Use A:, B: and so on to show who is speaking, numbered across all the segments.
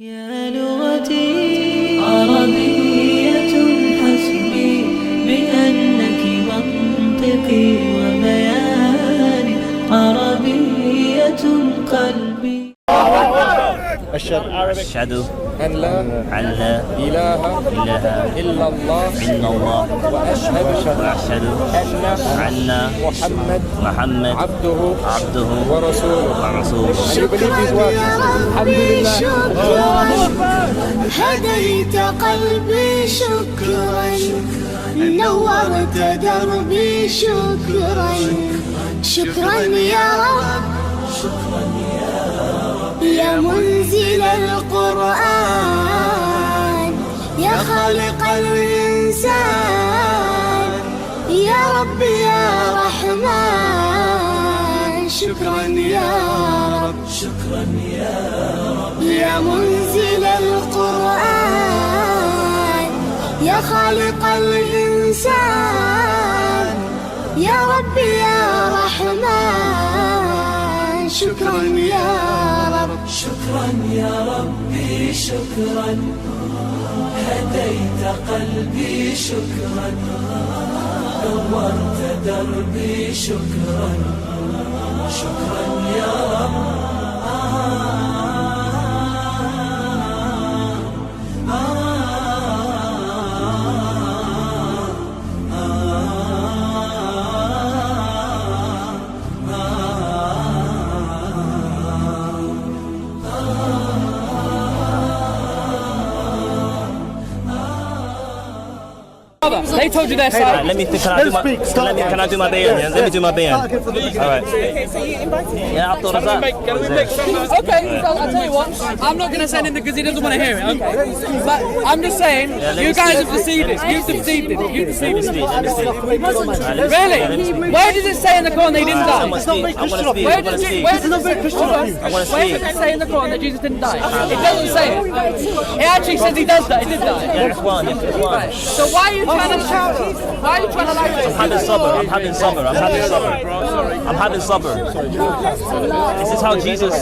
A: يا لغتي عربية حسبي بأنك منطقي وبياني عربية قلبي.
B: أشهد أن لا إله إلا الله وأشهد أن محمد عبده ورسوله.
C: شكرا هديت قلبي شكرا نورت دربي شكرا يا رب يا منزل القرآن يا خالق الإنسان يا رب يا رحمن شكرا يا رب يا منزل القرآن يا خالق الإنسان يا رب يا رحمن شكرا يا رب
A: يا ربي شكرا هديت قلبي شكرا نورت دربي شكرا يا رب.
D: They told you their side.
B: Right, can I do my bayan? Yeah? Let me do my bayan. All right. Yeah,
D: Can we make some? Okay, so I'll tell you what. I'm not going to send him because he doesn't want to hear it. Okay. But I'm just saying, you guys have deceived us. You've deceived it. Really? Where does it say in the Quran that he didn't die? Where does it say in the Quran that Jesus didn't die? It doesn't say it. It actually says he does die. He did die.
B: Yeah, one.
D: So why are you trying to shout? Why are you trying to lie to us?
B: I'm having sabr. This is how Jesus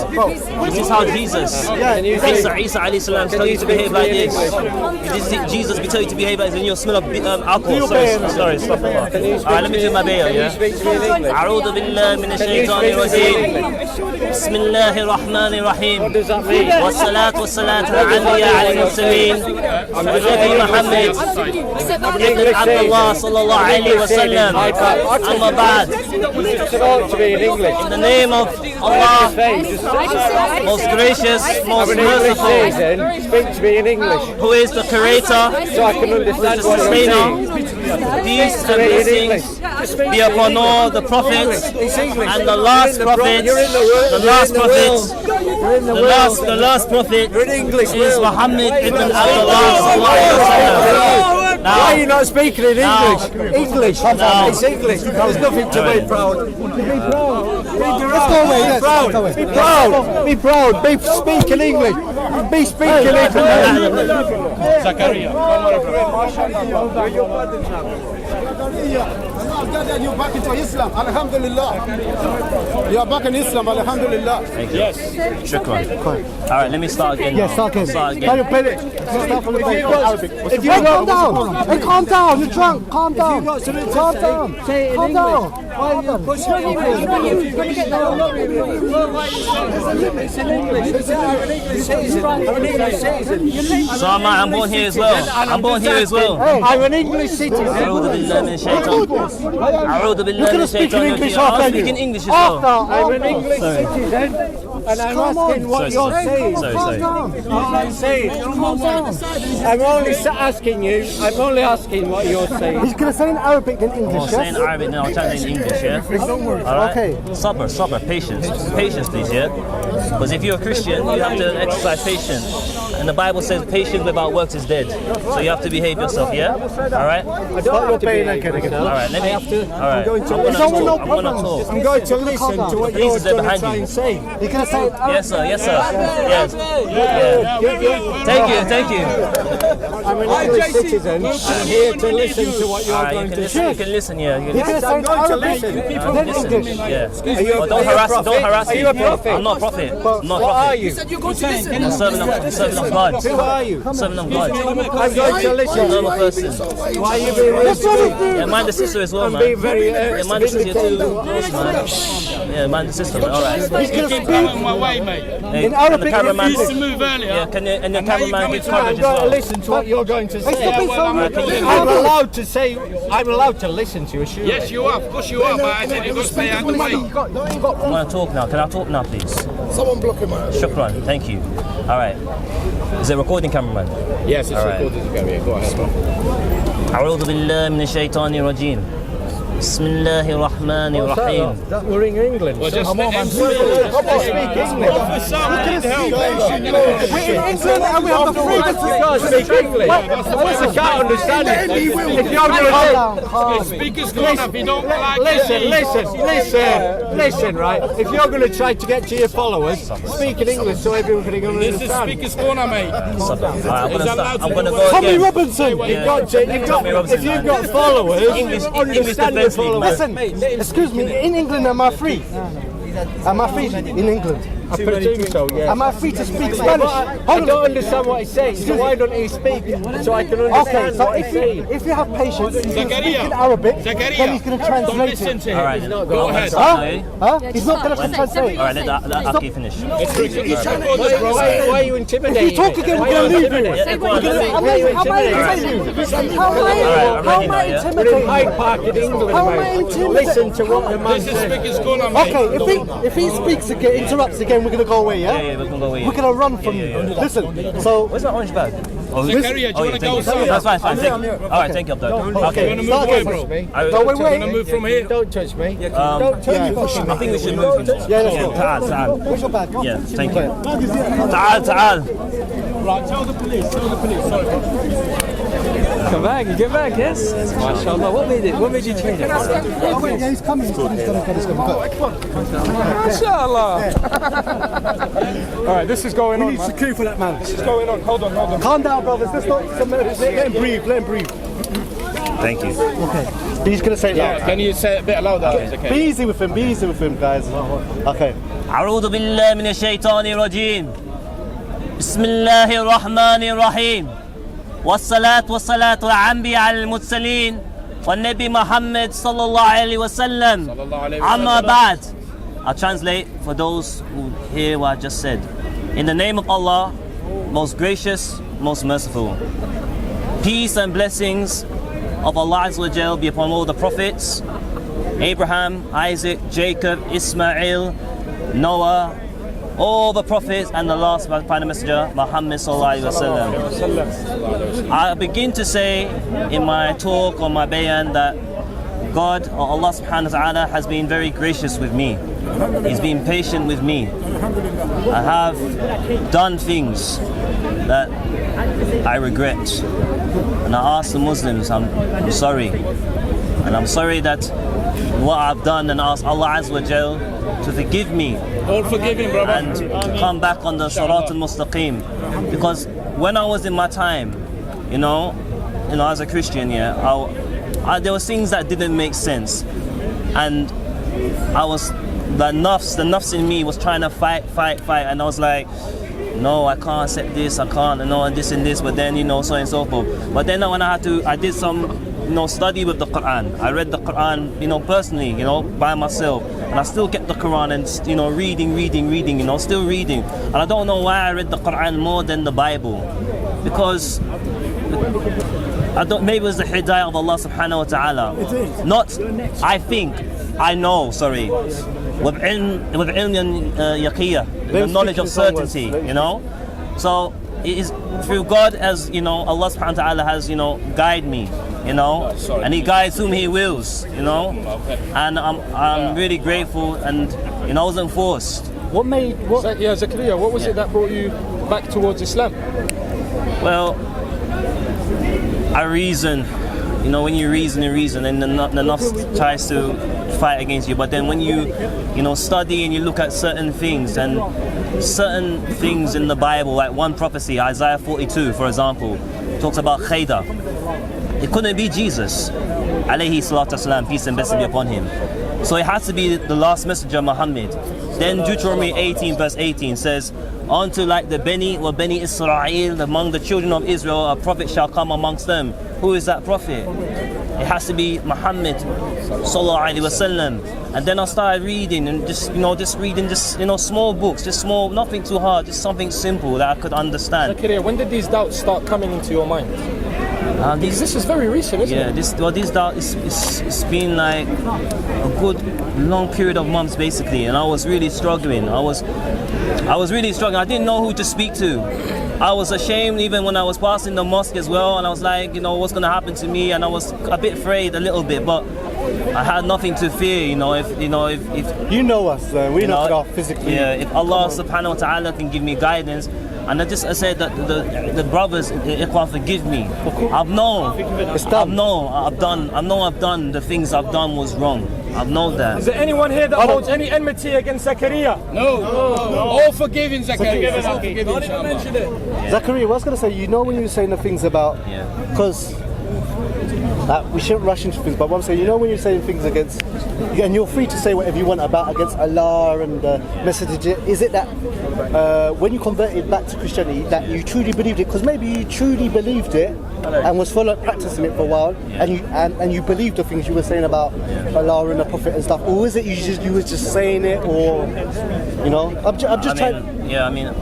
B: Isa alayhi salam tell you to behave like this. Jesus be tell you to behave like this and you'll smell of alcohol. Sorry, stop it. Alright, let me do my bayan, yeah? A'udhu billahi minash shaitanir rajim. Bismillahir rahmanir rahim. Wassalatu wassalatu ala al-mursalin. Nabi Muhammad ibn Abdullah sallallahu alayhi wa sallam. Amma ba'd. In the name of Allah, most gracious, most merciful,
E: speak to me in English,
B: who is the creator,
E: so I can understand
B: the sustainer. Peace and blessings be upon all the prophets and the last prophet. The last prophet is Muhammad ibn Abdullah sallallahu alayhi wa sallam.
E: Why are you not speaking in English? English. It's English. There's nothing to be proud. Be proud. Be speaking English. Be speaking English.
F: Zakariya. You're back into Islam, alhamdulillah. You're back in Islam, alhamdulillah.
B: Yes. Shukran. Alright, let me start again.
G: Yes, start again.
F: Start from the Arabic.
G: If you calm down. Hey, calm down. You're drunk. Calm down. Calm down. Calm down.
B: So I'm born here as well.
E: I'm an English citizen.
B: أعوذ بالله من الشيطان الرجيم. I'm speaking English as well.
E: I'm an English citizen, and I'm asking what you're saying. I'm only asking what you're saying.
G: He's going to say in Arabic then English,
B: I'm saying Arabic now, I'm trying to say in English, yeah? Alright?
G: Okay.
B: Sabr, patience. Patience, please, yeah? Because if you're a Christian, you have to exercise patience. And the Bible says patience without works is dead. So you have to behave yourself, yeah? Alright?
E: Alright,
B: let me... Alright, I'm going to talk.
E: I'm going to listen to what you're going to try and say.
G: You're going to say
B: Yes, sir. Yes, sir. Yes. Yeah. Thank you.
E: I'm an English citizen. I'm here to listen to what you're
B: Alright,
E: going to
B: you
E: say.
B: can listen, yeah. You can
E: Yes, I'm going to listen.
B: listen. Yeah.
E: Are you a
B: Don't harass
E: Are
B: me.
E: you a prophet?
B: I'm not a prophet.
E: But
B: I'm not a
E: what are
B: prophet.
E: you?
B: I'm serving of God.
E: Who are you?
B: Serving of God.
E: I'm going to listen.
B: I'm a person.
E: Why are you being rude to me?
B: Yeah, mind the sister as well,
E: I'm
B: man.
E: being very
B: Yeah, mind the sister too. Yeah, mind the sister, man. Alright.
E: He's going to speak
H: my way, mate.
B: Hey,
E: in Arabic.
B: cameraman,
H: Used to move earlier.
B: yeah, and the cameraman gives coverage
E: I'm
B: as
E: going to
B: well.
E: listen to what you're going to say.
B: Can you-
E: I'm allowed to say. I'm allowed to listen to you. Sure.
H: Yes, you are. Of course you are. But I said you've got to stay out of the way.
B: I want to talk now. Can I talk now, please?
F: Someone block him out.
B: Shukran. Thank you. Alright. Is it recording, cameraman?
H: Yes, it's
B: Alright.
H: recorded. Go ahead.
B: أعوذ بالله من الشيطان الرجيم بسم الله الرحمن الرحيم.
E: We're in England.
H: Well, just let him
E: Speak English.
H: For some, I need help.
E: We're in England and we have the freedom to speak English. I can't understand it. If you're going to
H: Speakers gone up. You don't like it.
E: listen, right? If you're going to try to get to your followers, speak in English so everyone can
H: This is
E: understand.
H: speakers corner, mate.
B: I'm
H: Is that allowed
B: going
H: to
B: to
H: do
B: go
H: what-
E: Tommy
B: again.
E: Robinson, if you've got followers,
B: English
E: understand
B: defense
E: the
B: league,
E: followers.
G: Listen, excuse me, in England am I free? Am I free in England?
E: I presume so, yeah.
G: Am I free to speak Spanish?
E: I don't understand what he's saying, so why don't he speak so I can
G: Okay,
E: understand
G: so
E: what he's saying?
G: if you have patience, you can speak
H: Zakaria.
G: in Arabic, then
H: Zakaria,
G: he's going to
H: don't
G: translate
H: listen
G: it.
H: to him.
B: Alright, then.
H: Go ahead.
G: Huh? He's not going to translate.
B: Alright, let Aki finish.
H: It's recorded, bro.
E: Why are you intimidating?
G: If you talk again, we're going to leave you.
B: Yeah, go on, let me-
G: How am I intimidating you? How am I
B: yeah.
E: We're in Hyde
G: intimidating you?
E: Park in England,
G: How am I
E: mate.
G: intimidating?
E: Listen to what the man
H: This is
E: says.
H: speakers corner, mate.
G: Okay, if he speaks again, interrupts again, we're going to go away, yeah?
B: Yeah, we're going to go away.
G: We're going to run from you. Listen, so...
B: Where's my orange bag? Oh,
H: Zakaria, do you want to go, sir?
B: That's fine. Thank you. Alright, thank you, Abdul.
H: You
B: Okay.
H: want to move
G: Start
H: away,
G: again.
H: bro?
E: Me.
G: No, wait,
H: You want to
G: wait.
H: move from here?
E: Don't touch me. Don't touch
G: Yeah,
E: me.
B: I think we should move.
G: Yeah, let's go.
B: تعال.
G: Where's your bag?
B: Yeah, thank you. تعال.
H: Right, tell the police. Sorry.
I: Come back, get back, yes? MashaAllah, what made you change it?
G: Oh, wait, yeah, he's coming. He's coming.
I: MashaAllah.
E: All right, this is going on, man.
G: Security for that man.
E: This is going on. Hold on.
G: Calm down, brothers. Let him breathe. Let him breathe.
B: Thank you.
G: Okay. He's going to say it loud.
H: Can you say it a bit louder?
G: Be easy with him. Be easy with him, guys. Okay.
B: أعوذ بالله من الشيطان الرجيم بسم الله الرحمن الرحيم والصلاة على الأنبياء على المرسلين والنبي محمد صلى الله عليه وسلم أما بعد. I'll translate for those who hear what I just said. In the name of Allah, most gracious, most merciful. Peace and blessings of Allah Azza wa Jal be upon all the prophets, Abraham, Isaac, Jacob, Ismail, Noah, all the prophets, and the last Prime Messenger, Muhammad sallallahu alaihi wasallam. I begin to say in my talk or my bayan that God or Allah subhanahu wa ta'ala has been very gracious with me. He's been patient with me. I have done things that I regret. And I ask the Muslims, I'm sorry. And I'm sorry that what I've done, and ask Allah Azza wa Jal to forgive me
H: All forgiving, brother.
B: and to come back on the Sirat al-Mustaqim. Because when I was in my time, you know, as a Christian, yeah, there were things that didn't make sense. And the nafs in me was trying to fight. And I was like, no, I can't accept this, I can't, and this, but then, so and so forth. But then when I did some, study with the Quran. I read the Quran, personally, by myself. And I still kept the Quran and, reading, still reading. And I don't know why I read the Quran more than the Bible. Because maybe it was the hidayah of Allah subhanahu wa ta'ala. Not, I know, sorry. With ilm yaqiyah, the knowledge of certainty, So it is through God, as Allah subhanahu wa ta'ala has, guide me, and He guides whom He wills, and I'm really grateful, and I wasn't forced.
E: Zakaria, what was it that brought you back towards Islam?
B: Well, I reason, when you reason, and the nafs tries to fight against you. But then when you, study and you look at certain things, and certain things in the Bible, like one prophecy, Isaiah 42, for example, talks about Khayda. It couldn't be Jesus, alayhi salatu wasalam, peace and blessing be upon him. So it has to be the last messenger, Muhammad. Then Deuteronomy 18 verse 18 says, unto like the Beni Israel, among the children of Israel, a prophet shall come amongst them. Who is that prophet? It has to be Muhammad sallallahu alaihi wasallam. And then I started reading and just reading small books, just small, nothing too hard, just something simple that I could understand.
E: Zakariya, when did these doubts start coming into your mind? This is very recent, isn't it?
B: These doubts, it's been like a good long period of months basically, and I was really struggling. I was really struggling. I didn't know who to speak to. I was ashamed even when I was passing the mosque as well, and I was like, what's going to happen to me? And I was a bit afraid a little bit, but I had nothing to fear. If
G: you know us, we know physically.
B: Yeah, if Allah subhanahu wa ta'ala can give me guidance. And I said that the brothers, the Ikhwan, forgive me. I've done the things I've done was wrong. I've known that.
E: Is there anyone here that holds any enmity against Zakariya?
H: No. All forgiven, Zakariya. All forgiven.
E: Don't even mention it.
G: Zakariya, what I was going to say, when you were saying the things about, because we shouldn't rush into things, but what I'm saying, when you're saying things against, and you're free to say whatever you want against Allah and message, is it that when you converted back to Christianity that you truly believed it? Because maybe you truly believed it and was practicing it for a while, and you believed the things you were saying about Allah and the Prophet and stuff, or is it you were just saying it, or I'm just trying.
B: Yeah, I mean,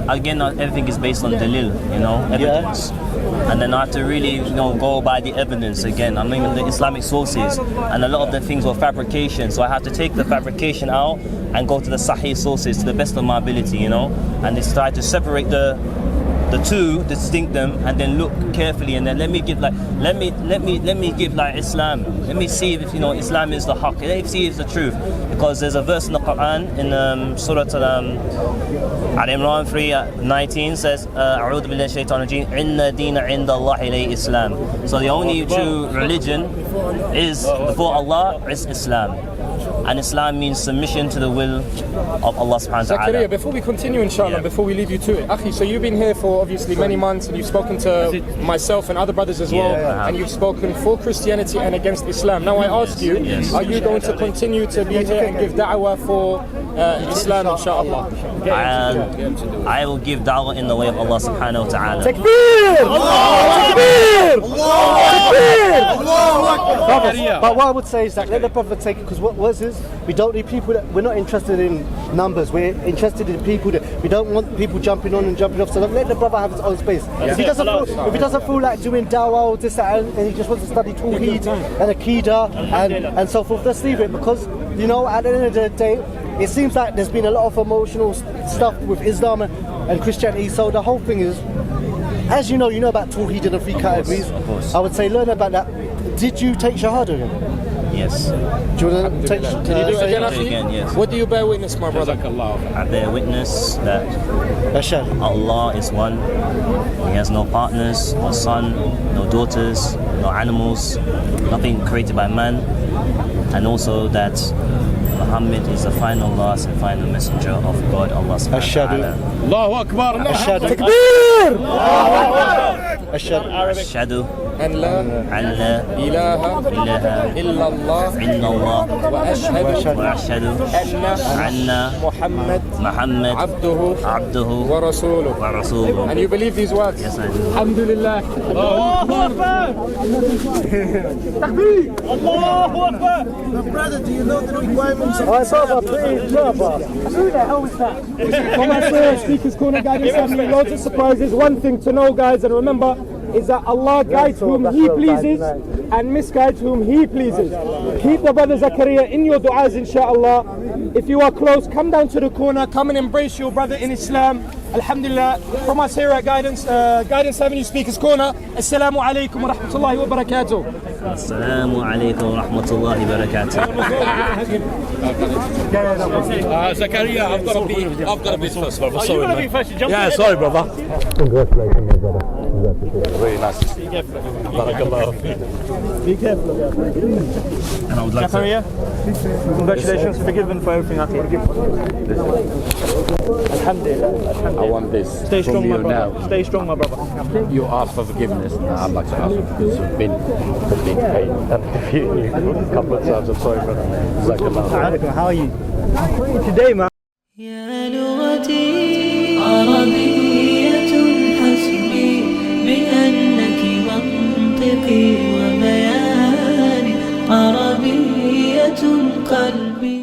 B: again, everything is based on dalil, evidence. And then I have to really, go by the evidence again. I mean, the Islamic sources, and a lot of the things were fabrication. So I have to take the fabrication out and go to the Sahih sources to the best of my ability, and just try to separate the two, distinct them, and then look carefully, and then let me give Islam. Let me see if Islam is the haqq. Let me see if it's the truth. Because there's a verse in the Quran in Surah Al-Imran 3:19 says, "A'udhu billahi shaitanir rajeem. Inna deena inda Allahi Islam." So the only true religion is before Allah is Islam. And Islam means submission to the will of Allah subhanahu wa ta'ala.
E: Zakariya, before we continue inshallah, before we leave you to it, Akhi, so you've been here for obviously many months, and you've spoken to myself and other brothers as well, and you've spoken for Christianity and against Islam. Now I ask you, are you going to continue to be here and give da'wah for Islam inshallah?
B: I will give da'wah in the way of Allah subhanahu wa ta'ala.
G: Takbir! Takbir! Takbir! But what I would say is that let the Prophet take it, because what is we don't need people we're not interested in numbers, we're interested in people we don't want people jumping on and jumping off, so let the brother have his own space. If he doesn't feel like doing dawah or this and he just wants to study Tawheed and Aqidah and so forth, let's leave it, because at the end of the day it seems like there's been a lot of emotional stuff with Islam and Christianity, so the whole thing is, as you know about Tawheed in the three categories. I would say learn about that. Did you take Shahada again?
B: Yes.
G: Do you want to take?
E: Can you do it again,
B: yes.
E: What do you bear witness, my brother?
B: I bear witness that Allah is one. He has no partners, no son, no daughters, no animals, nothing created by man, and also that Muhammad is the final last and final messenger of God, Allah subhanahu wa ta'ala.
H: Allahu Akbar.
G: Takbir!
B: Ashhadu
E: أن لا إله إلا الله وأشهد أن محمد عبده ورسوله. And you believe these words?
B: Yes, I do.
E: Alhamdulillah.
H: Allahu Akbar.
G: Takbir!
H: Allahu Akbar.
F: Brother, do you know the requirements of
G: brother, please, brother. Who the hell is that?
E: From our Speakers Corner Guidance Family, loads of surprises. One thing to know, guys, and remember, is that Allah guides whom He pleases and misguides whom He pleases. Keep the brother Zakariya in your du'as, inshallah. If you are close, come down to the corner, come and embrace your brother in Islam. Alhamdulillah. From us here at Guidance Avenue Speakers Corner, Assalamu alaikum wa rahmatullahi wa barakatuh.
B: Assalamu alaikum wa rahmatullahi wa barakatuh.
H: Zakariya, I've got to be first.
E: Are you going to be first?
H: Yeah, sorry, brother.
G: Congratulations, my brother.
J: Very nice. Barakallah.
E: Be careful.
J: And I would like
E: Zakaria, congratulations, forgiven for everything, Akhi. Alhamdulillah.
J: I want this
E: Stay
J: from
E: strong,
J: you
E: my brother.
J: now.
E: Stay strong, my brother.
J: You ask for forgiveness. I'd like to ask because you've been paid and defeated you a couple of times. I'm sorry, brother. Jazakallah.
E: How are you? Today, man.
A: يا لغتي عربية حسبي بأنك منطقي وبياني عربية قلبي